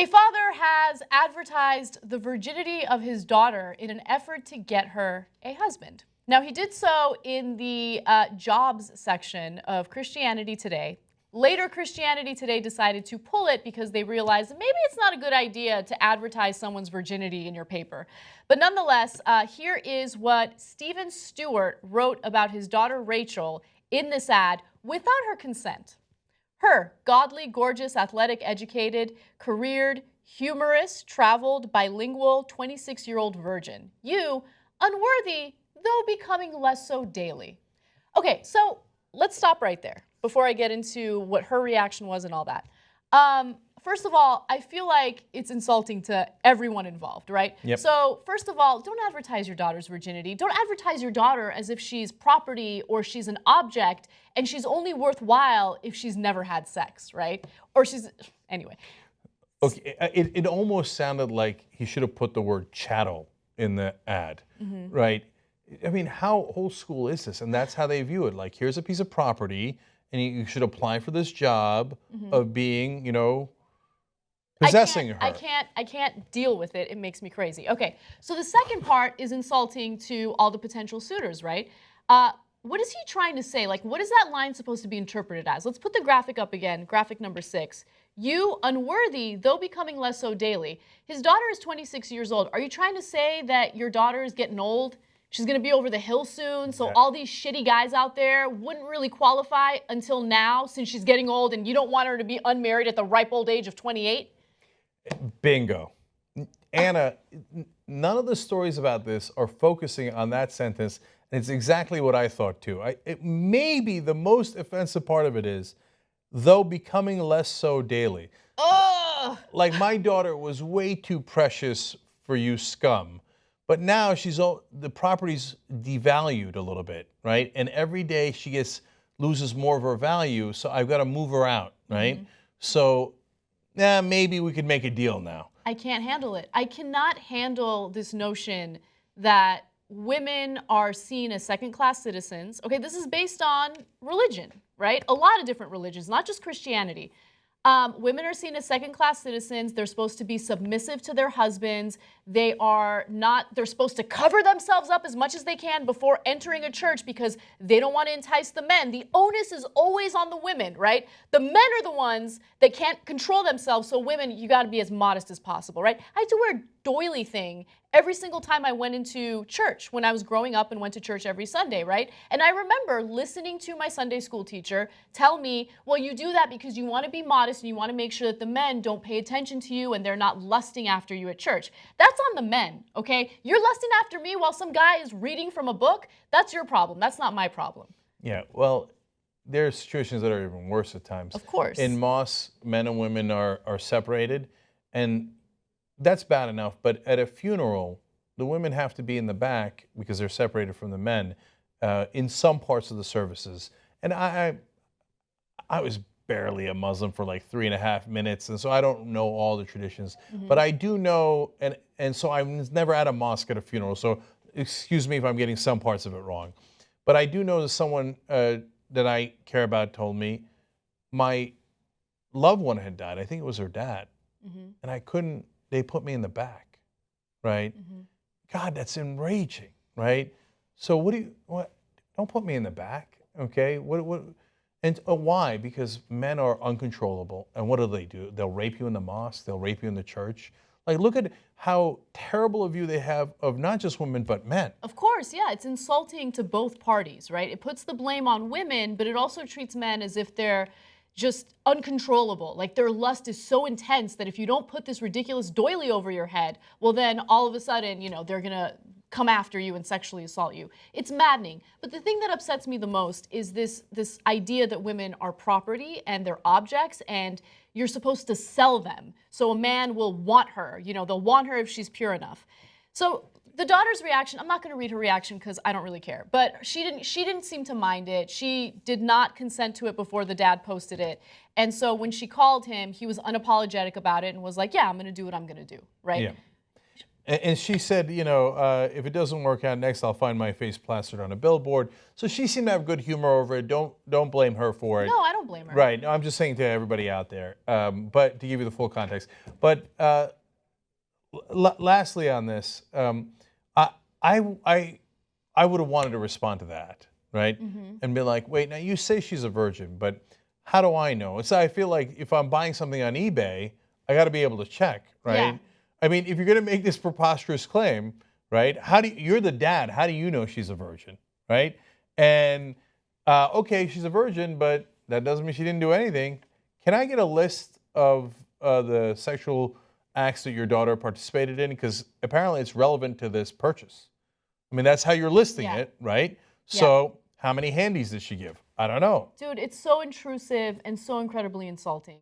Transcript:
A father has advertised the virginity of his daughter in an effort to get her a husband. Now, he did so in the jobs section of Christianity Today. Later, Christianity Today decided to pull it because they realized that maybe it's not a good idea to advertise someone's virginity in your paper. But nonetheless, here is what Stephen Stewart wrote about his daughter Rachel in this ad without her consent. Her, godly, gorgeous, athletic, educated, careered, humorous, traveled, bilingual, 26-year-old virgin. You, unworthy, though becoming less so daily. Okay, so let's stop right there before I get into what her reaction was and all that. First of all, I feel like it's insulting to everyone involved, right? Yep. So first of all, don't advertise your daughter's virginity. Don't advertise your daughter as if she's property or she's an object and she's only worthwhile if she's never had sex, right? Or she's, anyway. Okay, it almost sounded like he should have put the word chattel in the ad, right? I mean, how old school is this? And that's how they view it. Like, here's a piece of property, and you should apply for this job of being, you know, possessing her. I can't deal with it. It makes me crazy. Okay, so the second part is insulting to all the potential suitors, right? What is he trying to say? Like, what is that line supposed to be interpreted as? Let's put the graphic up again, graphic number 6. You, unworthy, though becoming less so daily. His daughter is 26 years old. Are you trying to say that your daughter is getting old? She's going to be over the hill soon, so all these shitty guys out there wouldn't really qualify until now since she's getting old and you don't want her to be unmarried at the ripe old age of 28? Bingo. Anna, none of the stories about this are focusing on that sentence, and it's exactly what I thought too. Maybe the most offensive part of it is, though becoming less so daily. Ugh! Like, my daughter was way too precious for you scum. But now the property's devalued a little bit, right? And every day she loses more of her value, so I've got to move her out, right? So, maybe we could make a deal now. I can't handle it. I cannot handle this notion that women are seen as second-class citizens. Okay, this is based on religion, right? A lot of different religions, not just Christianity. Women are seen as second-class citizens. They're supposed to be submissive to their husbands. They're supposed to cover themselves up as much as they can before entering a church because they don't want to entice the men. The onus is always on the women, right? The men are the ones that can't control themselves, so women, you got to be as modest as possible, right? I had to wear a doily thing every single time I went into church when I was growing up and went to church every Sunday, right? And I remember listening to my Sunday school teacher tell me, well, you do that because you want to be modest and you want to make sure that the men don't pay attention to you and they're not lusting after you at church. That's on the men, okay? You're lusting after me while some guy is reading from a book. That's your problem. That's not my problem. Yeah, well, there are situations that are even worse at times. Of course. In mosques, men and women are separated, and that's bad enough, but at a funeral, the women have to be in the back because they're separated from the men in some parts of the services. And I was barely a Muslim for like 3.5 minutes, and so I don't know all the traditions. But I do know, and so I was never at a mosque at a funeral, so excuse me if I'm getting some parts of it wrong. But I do know that someone that I care about told me my loved one had died. I think it was her dad. And I couldn't, they put me in the back, right? God, that's enraging, right? So don't put me in the back, okay? And why? Because men are uncontrollable. And what do? They'll rape you in the mosque. They'll rape you in the church. Like, look at how terrible a view they have of not just women, but men. Of course, yeah. It's insulting to both parties, right? It puts the blame on women, but it also treats men as if they're just uncontrollable. Like, their lust is so intense that if you don't put this ridiculous doily over your head, well, then all of a sudden, they're going to come after you and sexually assault you. It's maddening. But the thing that upsets me the most is this idea that women are property and they're objects and you're supposed to sell them. So a man will want her. They'll want her if she's pure enough. So the daughter's reaction, I'm not going to read her reaction because I don't really care. But she didn't seem to mind it. She did not consent to it before the dad posted it. And so when she called him, he was unapologetic about it and was like, yeah, I'm going to do what I'm going to do, right? Yeah. And she said, if it doesn't work out next, I'll find my face plastered on a billboard. So she seemed to have good humor over it. Don't blame her for it. No, I don't blame her. Right. No, I'm just saying to everybody out there, but to give you the full context. But lastly on this, I would have wanted to respond to that, right? And be like, wait, now you say she's a virgin, but how do I know? I feel like if I'm buying something on eBay, I got to be able to check, right? Yeah. I mean, if you're going to make this preposterous claim, right? You're the dad. How do you know she's a virgin, right? And okay, she's a virgin, but that doesn't mean she didn't do anything. Can I get a list of the sexual acts that your daughter participated in? Because apparently it's relevant to this purchase. I mean, that's how you're listing it, right? So how many handies did she give? I don't know. Dude, it's so intrusive and so incredibly insulting.